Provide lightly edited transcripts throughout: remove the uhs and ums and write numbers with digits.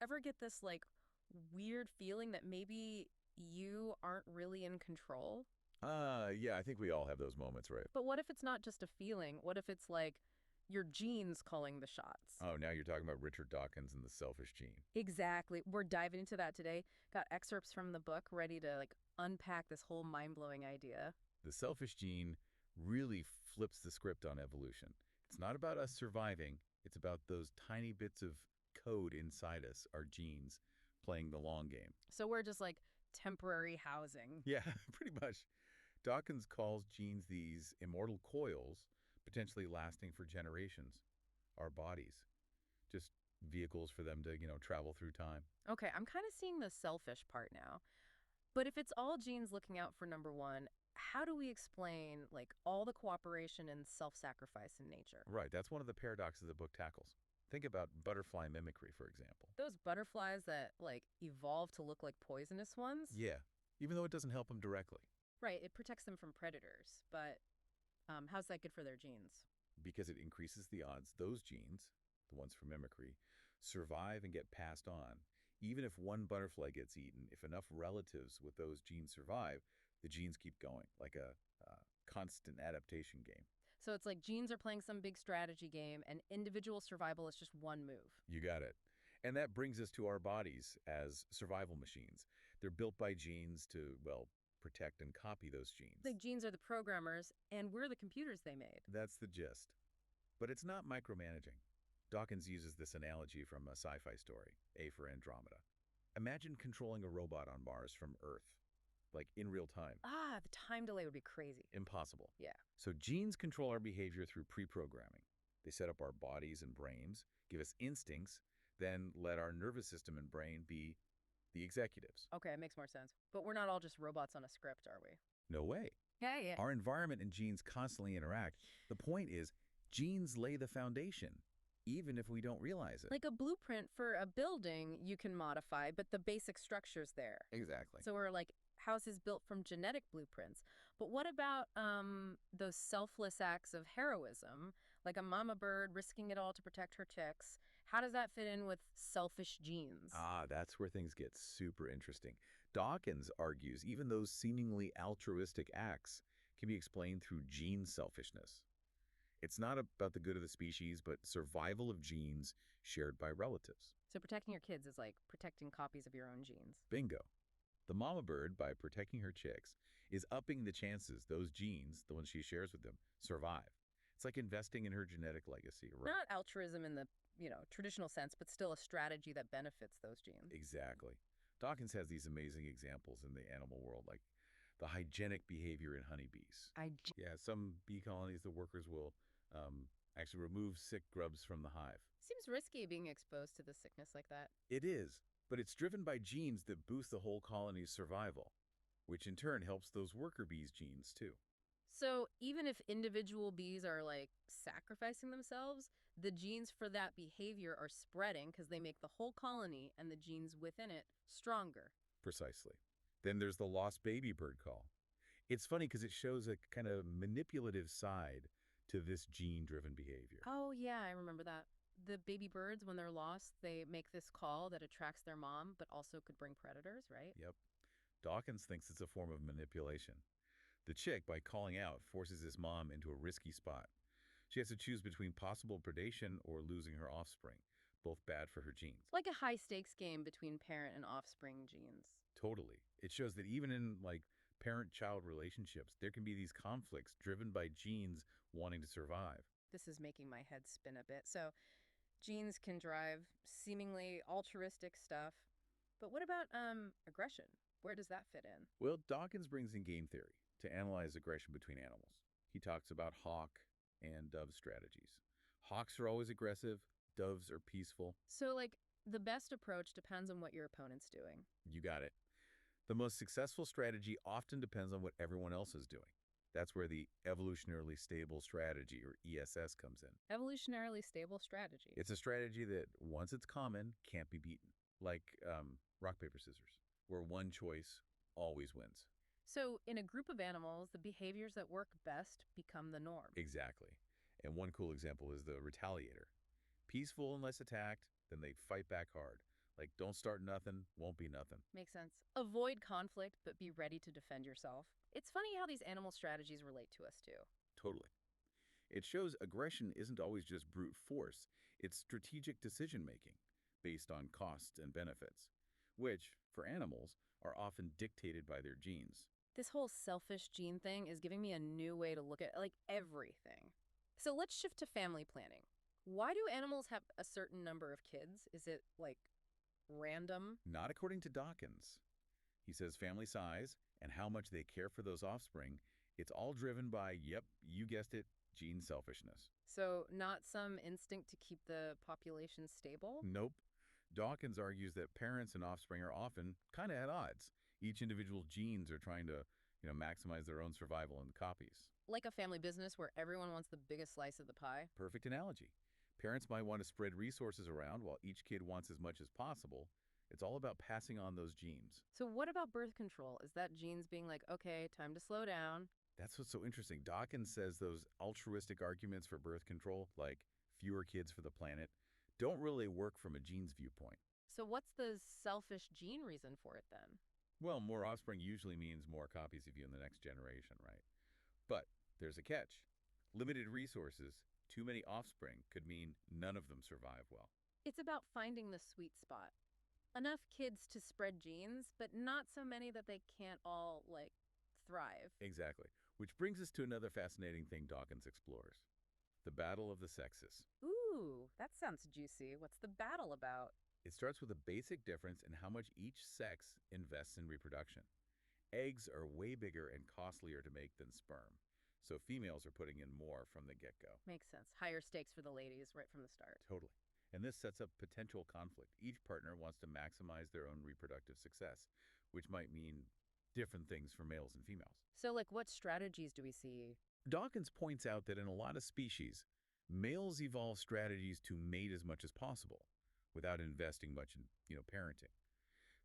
ever get this, like, weird feeling that maybe you aren't really in control? Yeah, I think we all have those moments, right? But what if it's not just a feeling? What if it's like your genes calling the shots? Oh, now you're talking about Richard Dawkins and the selfish gene. Exactly. We're diving into that today. Got excerpts from the book ready to, like, unpack this whole mind-blowing idea. The selfish gene really flips the script on evolution. It's not about us surviving. It's about those tiny bits of code inside us, our genes, playing the long game. So we're just like temporary housing. Yeah, pretty much. Dawkins calls genes these immortal coils, potentially lasting for generations. Our bodies, just vehicles for them to, travel through time. Okay, I'm kind of seeing the selfish part now. But if it's all genes looking out for number one, how do we explain, like, all the cooperation and self-sacrifice in nature? Right, that's one of the paradoxes the book tackles. Think about butterfly mimicry, for example. Those butterflies that, like, evolved to look like poisonous ones? Yeah, even though it doesn't help them directly, Right, it protects them from predators, but how's that good for their genes? because it increases the odds those genes, the ones for mimicry, survive and get passed on. Even if one butterfly gets eaten, if enough relatives with those genes survive, the genes keep going, like a constant adaptation game. So it's like genes are playing some big strategy game, and individual survival is just one move. You got it. And that brings us to our bodies as survival machines. They're built by genes to, well, protect and copy those genes. The genes are the programmers, and we're the computers they made. That's the gist. But it's not micromanaging. Dawkins uses this analogy from a sci-fi story, A for Andromeda. Imagine controlling a robot on Mars from Earth, like in real time. Ah, the time delay would be crazy. Impossible. Yeah. So genes control our behavior through pre-programming. They set up our bodies and brains, give us instincts, then let our nervous system and brain be the executives. Okay, it makes more sense. But we're not all just robots on a script, are we? No way. Yeah. Our environment and genes constantly interact. The point is, genes lay the foundation, even if we don't realize it. Like a blueprint for a building you can modify, but the basic structure's there. Exactly. So we're like houses built from genetic blueprints. But what about those selfless acts of heroism, like a mama bird risking it all to protect her chicks? How does that fit in with selfish genes? That's where things get super interesting. Dawkins argues even those seemingly altruistic acts can be explained through gene selfishness. It's not about the good of the species, but survival of genes shared by relatives. So protecting your kids is like protecting copies of your own genes. Bingo. The mama bird, by protecting her chicks, is upping the chances those genes, the ones she shares with them, survive. It's like investing in her genetic legacy. Right? Not altruism in the, traditional sense, but still a strategy that benefits those genes. Exactly. Dawkins has these amazing examples in the animal world, like the hygienic behavior in honeybees. Yeah, some bee colonies, the workers will actually remove sick grubs from the hive. Seems risky being exposed to the sickness like that. It is, but it's driven by genes that boost the whole colony's survival, which in turn helps those worker bees' genes too. So even if individual bees are like sacrificing themselves, the genes for that behavior are spreading because they make the whole colony and the genes within it stronger. Precisely. Then there's the lost baby bird call. It's funny because it shows a kind of manipulative side to this gene-driven behavior. Oh, yeah, I remember that. The baby birds, when they're lost, they make this call that attracts their mom, but also could bring predators, right? Yep. Dawkins thinks it's a form of manipulation. The chick, by calling out, forces his mom into a risky spot. She has to choose between possible predation or losing her offspring, both bad for her genes. Like a high-stakes game between parent and offspring genes. Totally. It shows that even in, parent-child relationships, there can be these conflicts driven by genes wanting to survive. This is making my head spin a bit. So genes can drive seemingly altruistic stuff. But what about aggression? Where does that fit in? Well, Dawkins brings in game theory to analyze aggression between animals. He talks about hawk and dove strategies. Hawks are always aggressive, doves are peaceful. So, the best approach depends on what your opponent's doing. You got it. The most successful strategy often depends on what everyone else is doing. That's where the evolutionarily stable strategy, or ESS, comes in. Evolutionarily stable strategy. It's a strategy that, once it's common, can't be beaten. Like rock, paper, scissors, where one choice always wins. So in a group of animals, the behaviors that work best become the norm. Exactly. And one cool example is the retaliator. Peaceful unless attacked, then they fight back hard. Like, don't start nothing, won't be nothing. Makes sense. Avoid conflict, but be ready to defend yourself. It's funny how these animal strategies relate to us, too. Totally. It shows aggression isn't always just brute force, it's strategic decision making based on costs and benefits, which, for animals, are often dictated by their genes. This whole selfish gene thing is giving me a new way to look at, like, everything. So let's shift to family planning. Why do animals have a certain number of kids? Is it, like, random? Not according to Dawkins. He says family size and how much they care for those offspring, it's all driven by, yep, you guessed it, gene selfishness. So, not some instinct to keep the population stable? Nope. Dawkins argues that parents and offspring are often kind of at odds. Each individual genes are trying to, maximize their own survival in the copies. Like a family business where everyone wants the biggest slice of the pie? Perfect analogy. Parents might want to spread resources around while each kid wants as much as possible. It's all about passing on those genes. So, what about birth control? Is that genes being like, okay, time to slow down? That's what's so interesting. Dawkins says those altruistic arguments for birth control, like fewer kids for the planet, don't really work from a gene's viewpoint. So, what's the selfish gene reason for it then? Well, more offspring usually means more copies of you in the next generation, right? But there's a catch. Limited resources, too many offspring could mean none of them survive well. It's about finding the sweet spot. Enough kids to spread genes, but not so many that they can't all, like, thrive. Exactly. Which brings us to another fascinating thing Dawkins explores: the battle of the sexes. Ooh, that sounds juicy. What's the battle about? It starts with a basic difference in how much each sex invests in reproduction. Eggs are way bigger and costlier to make than sperm, so females are putting in more from the get-go. Makes sense. Higher stakes for the ladies right from the start. Totally. And this sets up potential conflict. Each partner wants to maximize their own reproductive success, which might mean different things for males and females. So, like, what strategies do we see? Dawkins points out that in a lot of species, males evolve strategies to mate as much as possible without investing much in, parenting.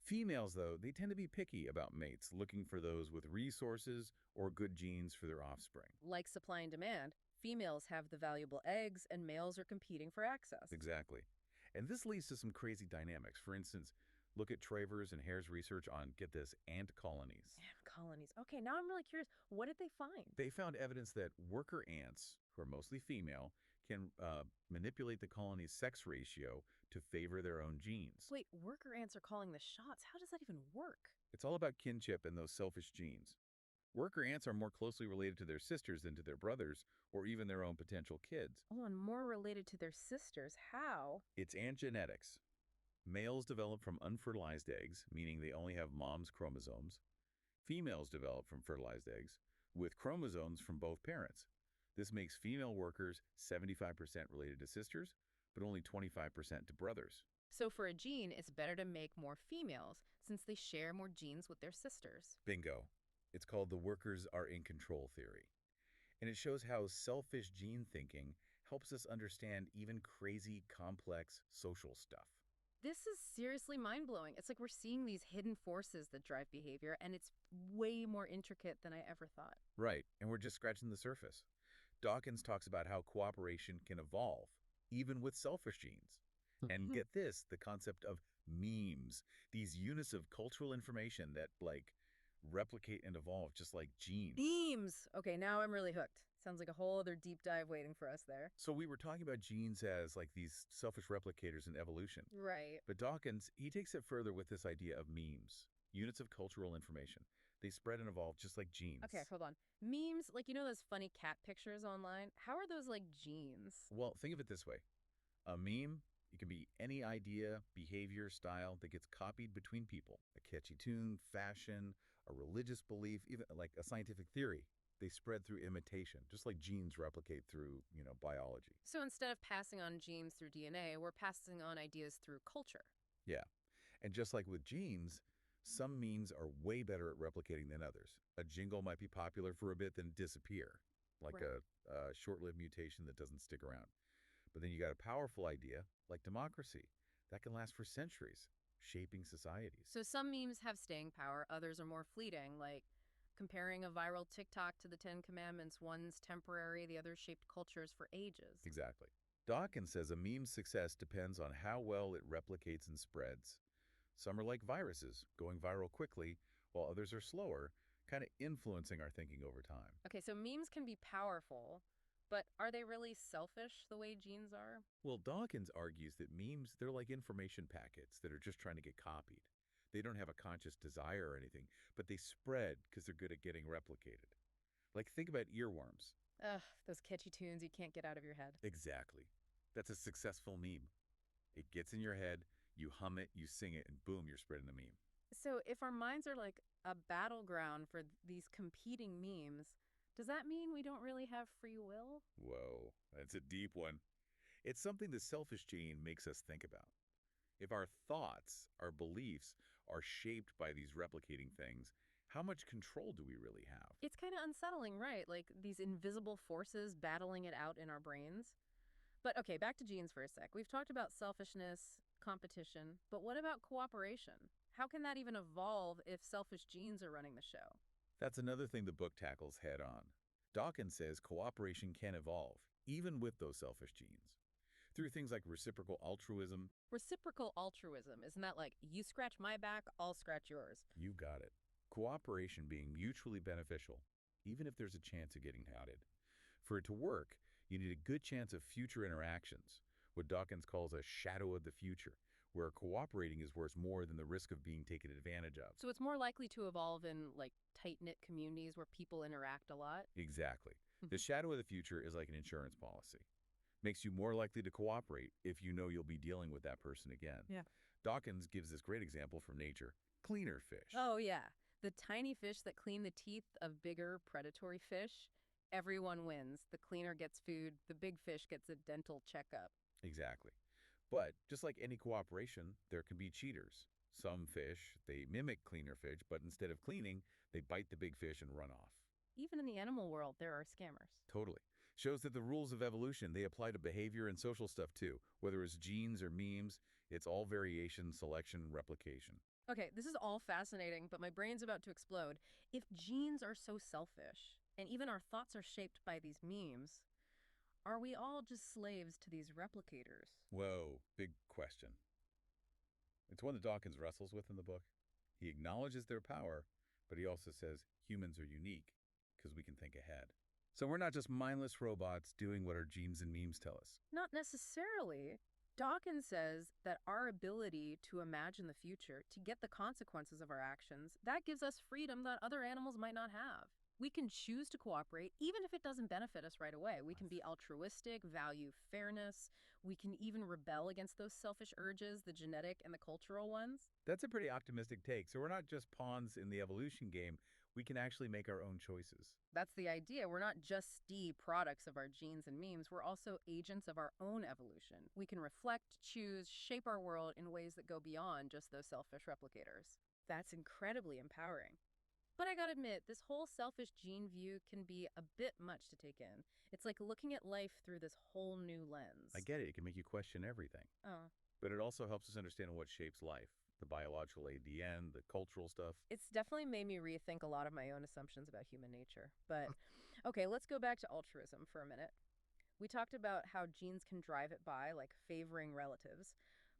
Females, though, they tend to be picky about mates, looking for those with resources or good genes for their offspring. Like supply and demand, females have the valuable eggs and males are competing for access. Exactly. And this leads to some crazy dynamics. For instance, look at Travers and Hare's research on, get this, ant colonies. Ant colonies. Okay, now I'm really curious. What did they find? They found evidence that worker ants, who are mostly female, can manipulate the colony's sex ratio to favor their own genes. Wait, worker ants are calling the shots. How does that even work? It's all about kinship and those selfish genes. Worker ants are more closely related to their sisters than to their brothers or even their own potential kids. Oh, and more related to their sisters. How? It's ant genetics. Males develop from unfertilized eggs, meaning they only have mom's chromosomes. Females develop from fertilized eggs, with chromosomes from both parents. This makes female workers 75% related to sisters, but only 25% to brothers. So for a gene, it's better to make more females since they share more genes with their sisters. Bingo. It's called the workers are in control theory. And it shows how selfish gene thinking helps us understand even crazy, complex social stuff. This is seriously mind-blowing. It's like we're seeing these hidden forces that drive behavior, and it's way more intricate than I ever thought. Right, and we're just scratching the surface. Dawkins talks about how cooperation can evolve, even with selfish genes. And get this, the concept of memes, these units of cultural information that, replicate and evolve just like genes. Memes! Okay, now I'm really hooked. Sounds like a whole other deep dive waiting for us there. So we were talking about genes as like these selfish replicators in evolution. Right. But Dawkins, he takes it further with this idea of memes, units of cultural information. They spread and evolve just like genes. Okay, hold on. Memes, like, those funny cat pictures online? How are those like genes? Well, think of it this way. A meme, it can be any idea, behavior, style that gets copied between people. A catchy tune, fashion, a religious belief, even like a scientific theory. They spread through imitation, just like genes replicate through, biology. So instead of passing on genes through DNA, we're passing on ideas through culture. Yeah. And just like with genes, some memes are way better at replicating than others. A jingle might be popular for a bit, then disappear, like Right. a short-lived mutation that doesn't stick around. But then you got a powerful idea, like democracy, that can last for centuries, shaping societies. So some memes have staying power, others are more fleeting, like comparing a viral TikTok to the Ten Commandments. One's temporary, the other shaped cultures for ages. Exactly. Dawkins says a meme's success depends on how well it replicates and spreads. Some are like viruses, going viral quickly, while others are slower, kind of influencing our thinking over time. Okay, so memes can be powerful, but are they really selfish the way genes are? Well, Dawkins argues that memes, they're like information packets that are just trying to get copied. They don't have a conscious desire or anything, but they spread because they're good at getting replicated. Like, think about earworms. Ugh, those catchy tunes you can't get out of your head. Exactly. That's a successful meme. It gets in your head, you hum it, you sing it, and boom, you're spreading the meme. So if our minds are like a battleground for these competing memes, does that mean we don't really have free will? Whoa, that's a deep one. It's something the selfish gene makes us think about. If our thoughts, our beliefs, are shaped by these replicating things, how much control do we really have? It's kind of unsettling, right? Like these invisible forces battling it out in our brains. But okay, back to genes for a sec. We've talked about selfishness, competition, but what about cooperation? How can that even evolve if selfish genes are running the show? That's another thing the book tackles head on. Dawkins says cooperation can evolve, even with those selfish genes, through things like reciprocal altruism. Reciprocal altruism, isn't that like you scratch my back, I'll scratch yours? You got it. Cooperation being mutually beneficial, even if there's a chance of getting outed. For it to work, you need a good chance of future interactions, what Dawkins calls a shadow of the future, where cooperating is worth more than the risk of being taken advantage of. So it's more likely to evolve in like tight knit communities where people interact a lot? Exactly. The shadow of the future is like an insurance policy. Makes you more likely to cooperate if you know you'll be dealing with that person again. Yeah. Dawkins gives this great example from nature. Cleaner fish. Oh, yeah. The tiny fish that clean the teeth of bigger predatory fish, everyone wins. The cleaner gets food, the big fish gets a dental checkup. Exactly. But just like any cooperation, there can be cheaters. Some fish, they mimic cleaner fish, but instead of cleaning, they bite the big fish and run off. Even in the animal world, there are scammers. Totally. Shows that the rules of evolution, they apply to behavior and social stuff too. Whether it's genes or memes, it's all variation, selection, replication. Okay, this is all fascinating, but my brain's about to explode. If genes are so selfish, and even our thoughts are shaped by these memes, are we all just slaves to these replicators? Whoa, big question. It's one that Dawkins wrestles with in the book. He acknowledges their power, but he also says humans are unique because we can think ahead. So we're not just mindless robots doing what our genes and memes tell us. Not necessarily. Dawkins says that our ability to imagine the future, to get the consequences of our actions, that gives us freedom that other animals might not have. We can choose to cooperate even if it doesn't benefit us right away. We can be altruistic, value fairness. We can even rebel against those selfish urges, the genetic and the cultural ones. That's a pretty optimistic take. So we're not just pawns in the evolution game. We can actually make our own choices. That's the idea. We're not just products of our genes and memes. We're also agents of our own evolution. We can reflect, choose, shape our world in ways that go beyond just those selfish replicators. That's incredibly empowering. But I gotta admit, this whole selfish gene view can be a bit much to take in. It's like looking at life through this whole new lens. I get it. It can make you question everything. Oh. But it also helps us understand what shapes life. The biological ADN, the cultural stuff. It's definitely made me rethink a lot of my own assumptions about human nature. But okay, let's go back to altruism for a minute. We talked about how genes can drive it by, like favoring relatives.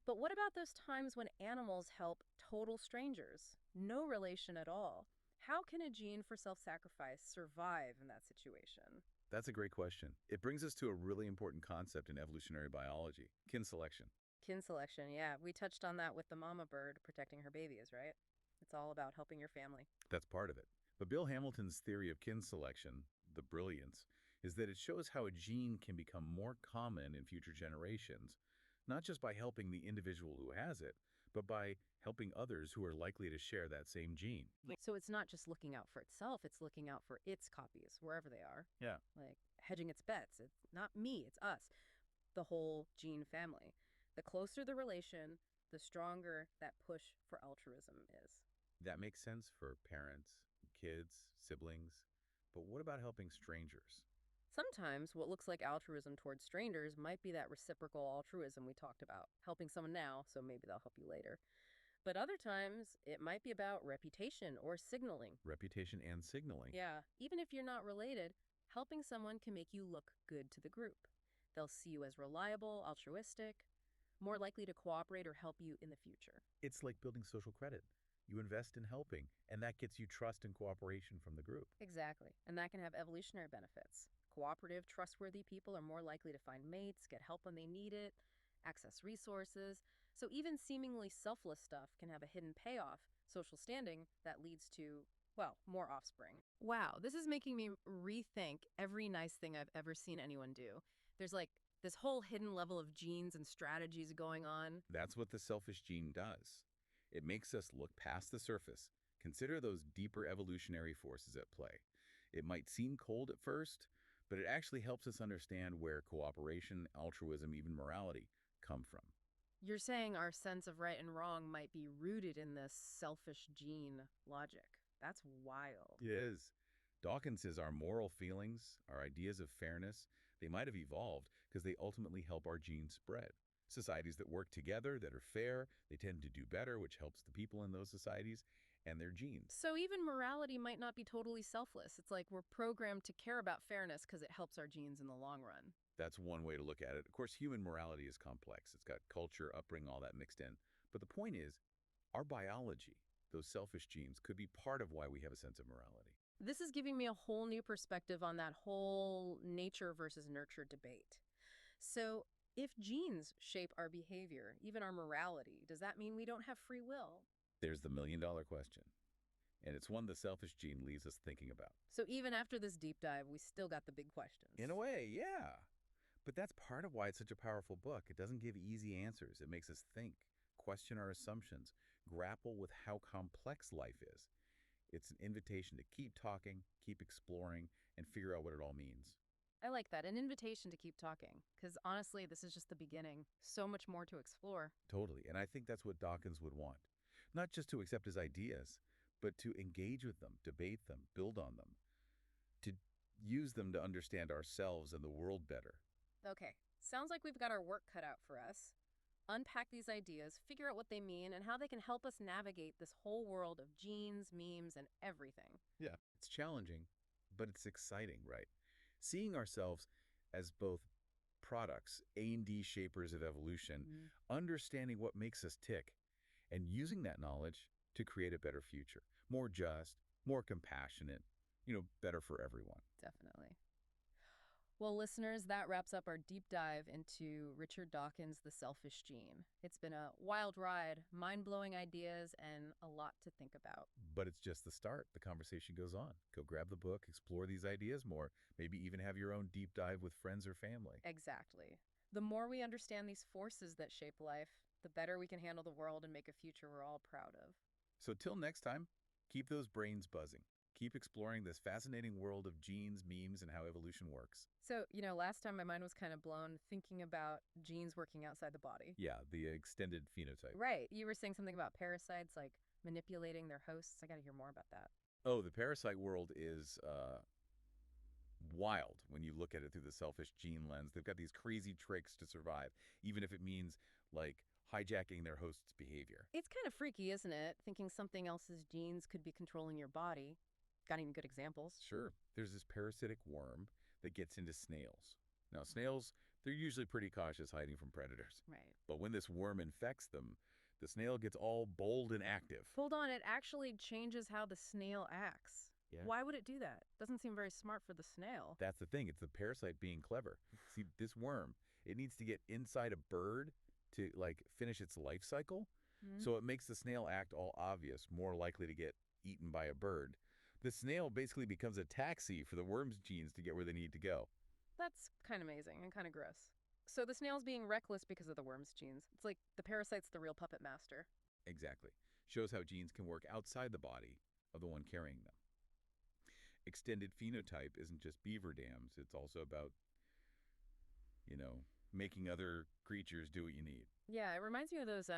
But what about those times when animals help total strangers? No relation at all. How can a gene for self sacrifice survive in that situation? That's a great question. It brings us to a really important concept in evolutionary biology, kin selection. Kin selection, yeah. We touched on that with the mama bird protecting her babies, right? It's all about helping your family. That's part of it. But Bill Hamilton's theory of kin selection, the brilliance, is that it shows how a gene can become more common in future generations, not just by helping the individual who has it, but by helping others who are likely to share that same gene. So it's not just looking out for itself, it's looking out for its copies, wherever they are. Yeah. Like hedging its bets. It's not me, it's us, the whole gene family. The closer the relation, the stronger that push for altruism is. That makes sense for parents, kids, siblings. But what about helping strangers? Sometimes what looks like altruism towards strangers might be that reciprocal altruism we talked about, helping someone now, so maybe they'll help you later. But other times, it might be about reputation or signaling. Reputation and signaling. Yeah, even if you're not related, helping someone can make you look good to the group. They'll see you as reliable, altruistic. more likely to cooperate or help you in the future. It's like building social credit. You invest in helping, and that gets you trust and cooperation from the group. Exactly. And that can have evolutionary benefits. Cooperative, trustworthy people are more likely to find mates, get help when they need it, access resources. So even seemingly selfless stuff can have a hidden payoff, social standing, that leads to, well, more offspring. Wow, this is making me rethink every nice thing I've ever seen anyone do. There's like this whole hidden level of genes and strategies going on. That's what the selfish gene does. It makes us look past the surface, consider those deeper evolutionary forces at play. It might seem cold at first, but it actually helps us understand where cooperation, altruism, even morality come from. You're saying our sense of right and wrong might be rooted in this selfish gene logic. That's wild. It is. Dawkins says our moral feelings, our ideas of fairness, they might have evolved because they ultimately help our genes spread. Societies that work together, that are fair, they tend to do better, which helps the people in those societies and their genes. So even morality might not be totally selfless. It's like we're programmed to care about fairness because it helps our genes in the long run. That's one way to look at it. Of course, human morality is complex. It's got culture, upbringing, all that mixed in. But the point is, our biology, those selfish genes, could be part of why we have a sense of morality. This is giving me a whole new perspective on that whole nature versus nurture debate. So if genes shape our behavior, even our morality, does that mean we don't have free will? There's the million-dollar question. And it's one the selfish gene leaves us thinking about. So even after this deep dive, we still got the big questions. In a way, yeah. But that's part of why it's such a powerful book. It doesn't give easy answers. It makes us think, question our assumptions, grapple with how complex life is. It's an invitation to keep talking, keep exploring, and figure out what it all means. I like that. An invitation to keep talking. Because honestly, this is just the beginning. So much more to explore. Totally. And I think that's what Dawkins would want. Not just to accept his ideas, but to engage with them, debate them, build on them, to use them to understand ourselves and the world better. Okay, sounds like we've got our work cut out for us. Unpack these ideas, figure out what they mean, and how they can help us navigate this whole world of genes, memes, and everything. Yeah. It's challenging, but it's exciting, right? Seeing ourselves as both products, A&D shapers of evolution, understanding what makes us tick, and using that knowledge to create a better future. More just, more compassionate, better for everyone. Definitely. Well, listeners, that wraps up our deep dive into Richard Dawkins' The Selfish Gene. It's been a wild ride, mind-blowing ideas, and a lot to think about. But it's just the start. The conversation goes on. Go grab the book, explore these ideas more, maybe even have your own deep dive with friends or family. Exactly. The more we understand these forces that shape life, the better we can handle the world and make a future we're all proud of. So till next time, keep those brains buzzing. Keep exploring this fascinating world of genes, memes, and how evolution works. So, last time my mind was kind of blown thinking about genes working outside the body. Yeah, the extended phenotype. Right. You were saying something about parasites, like manipulating their hosts. I got to hear more about that. Oh, the parasite world is wild when you look at it through the selfish gene lens. They've got these crazy tricks to survive, even if it means, like, hijacking their host's behavior. It's kind of freaky, isn't it? Thinking something else's genes could be controlling your body. Got any good examples? Sure. There's this parasitic worm that gets into snails. Now, snails, they're usually pretty cautious hiding from predators. Right. But when this worm infects them, the snail gets all bold and active. Hold on, it actually changes how the snail acts. Yeah. Why would it do that? Doesn't seem very smart for the snail. That's the thing. It's the parasite being clever. See, this worm, it needs to get inside a bird to, like, finish its life cycle. So it makes the snail act all obvious, more likely to get eaten by a bird. The snail basically becomes a taxi for the worm's genes to get where they need to go. That's kind of amazing and kind of gross. So the snail's being reckless because of the worm's genes. It's like the parasite's the real puppet master. Exactly. Shows how genes can work outside the body of the one carrying them. Extended phenotype isn't just beaver dams. It's also about, making other creatures do what you need. Yeah, it reminds me of those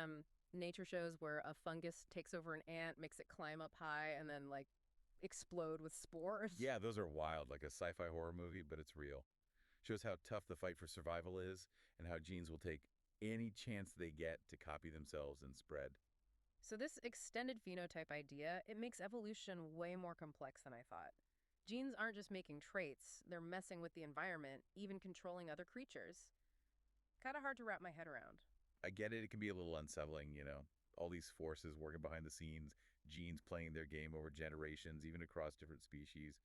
nature shows where a fungus takes over an ant, makes it climb up high, and then, like, explode with spores. Yeah, those are wild, like a sci-fi horror movie, but it's real. Shows how tough the fight for survival is and how genes will take any chance they get to copy themselves and spread. So this extended phenotype idea, it makes evolution way more complex than I thought. Genes aren't just making traits, they're messing with the environment, even controlling other creatures. Kind of hard to wrap my head around. I get it. It can be a little unsettling, all these forces working behind the scenes, genes playing their game over generations, even across different species.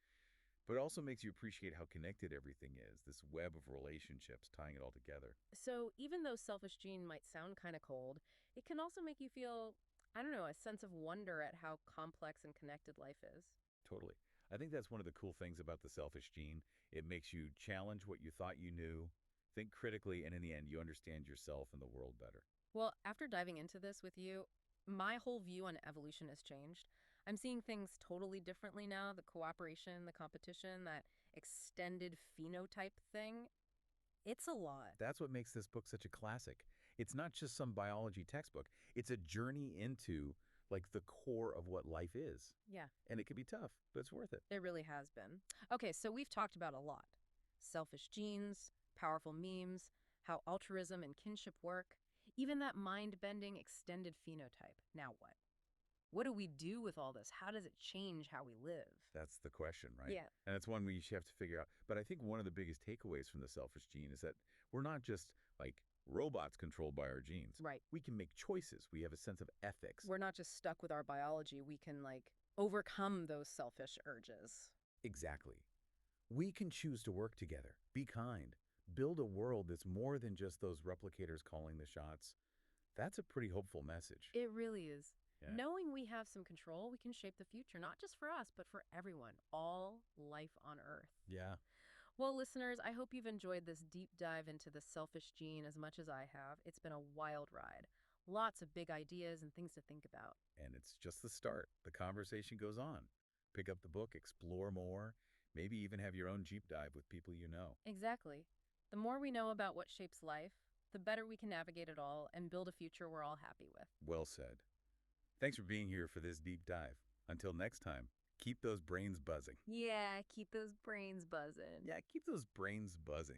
But it also makes you appreciate how connected everything is, this web of relationships tying it all together. So even though selfish gene might sound kind of cold, it can also make you feel, I don't know, a sense of wonder at how complex and connected life is. Totally. I think that's one of the cool things about the selfish gene. It makes you challenge what you thought you knew, think critically, and in the end, you understand yourself and the world better. Well, after diving into this with you, my whole view on evolution has changed. I'm seeing things totally differently now, the cooperation, the competition, that extended phenotype thing. It's a lot. That's what makes this book such a classic. It's not just some biology textbook. It's a journey into like the core of what life is. Yeah, And it can be tough, but it's worth it. it really has been. Okay, so we've talked about a lot: selfish genes, powerful memes, how altruism and kinship work, even that mind bending extended phenotype. Now what? What do we do with all this? How does it change how we live? That's the question, right? Yeah. And it's one we have to figure out. But I think one of the biggest takeaways from the selfish gene is that we're not just like robots controlled by our genes. Right. We can make choices. We have a sense of ethics. We're not just stuck with our biology. We can, like, overcome those selfish urges. Exactly. We can choose to work together, be kind, build a world that's more than just those replicators calling the shots. That's a pretty hopeful message. It really is. Yeah. Knowing we have some control, we can shape the future, not just for us, but for everyone, all life on Earth. Yeah. Well, listeners, I hope you've enjoyed this deep dive into the selfish gene as much as I have. It's been a wild ride. Lots of big ideas and things to think about. And it's just the start. The conversation goes on. Pick up the book, explore more, maybe even have your own Jeep dive with people you know. Exactly. The more we know about what shapes life, the better we can navigate it all and build a future we're all happy with. Well said. Thanks for being here for this deep dive. Until next time, keep those brains buzzing. Yeah, keep those brains buzzing. Yeah, keep those brains buzzing.